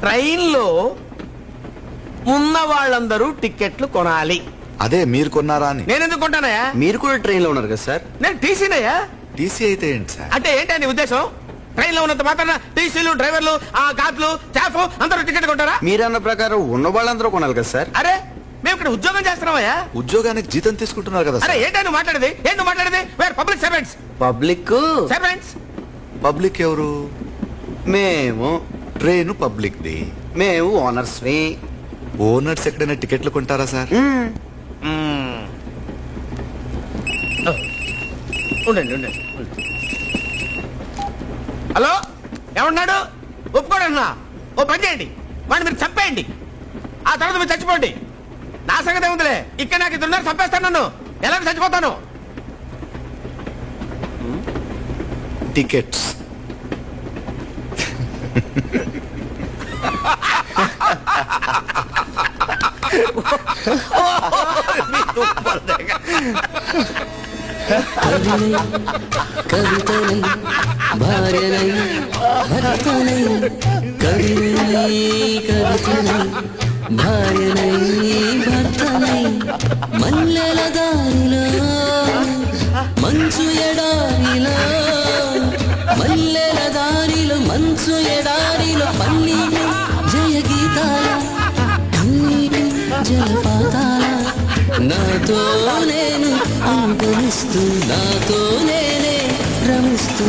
Train లో ఉన్న వాళ్ళందరూ టికెట్లు కొనాలి. అదే మీరు కొన్నారా అని. నేను ఎందుకు కొంటానయ్యా? మీరు కూడా ట్రైన్ లో ఉన్నారు కదా సార్. నేను టీసీనయ్యా. టీసీ అయితే ఏంటి సార్? అంటే ఏంటి నీ ఉద్దేశం? ట్రైన్ లో ఉన్నంత మాత్రాన టీసీలు, డ్రైవర్లు, ఆ గార్డ్లు, స్టాఫ్ అందరూ టికెట్ కొంటారా? మీరన్న ప్రకారం ఉన్న వాళ్ళందరూ కొనాలి కదా సార్. అరే మేము ఇక్కడ ఉద్యోగం చేస్తున్నామయ్యా. ఉద్యోగానికి జీతం తీసుకుంటున్నారు కదా అరే సార్. ఏంటని మాట్లాడేది? ఏంటి మాట్లాడేది? Wear public servants. Public servants public ఎవరు? మేము ట్రైన్ పబ్లిక్ ది. మేము ఓనర్స్. ఓనర్స్ ఎక్కడైనా టికెట్లు కొంటారా సార్? ఉండండి ఉండండి. హలో ఏమన్నాడు? ఒప్పుకోడన్నా. ఓ పని చేయండి, వాడిని మీరు చంపేయండి. ఆ తర్వాత మీరు చచ్చిపోండి. నా సంగతి ఏముందిలే. ఇక్కడ నాకు ఇద్దరున్నారు, చంపేస్తాను. నన్ను ఎలా చచ్చిపోతాను. టికెట్స్. కవితనై భార్యనై భర్తనై కవితనై భార్యనై భర్తనై మల్లెల దారిలో మంచు ఎడారిలో మల్లెల దారిలో మంచు ఎడారిలో పన్నీటి జయ గీతాల కన్నీటి జలపాతాల నాతో నేను అనుభవిస్తూ నాతో నేనే రమిస్తూ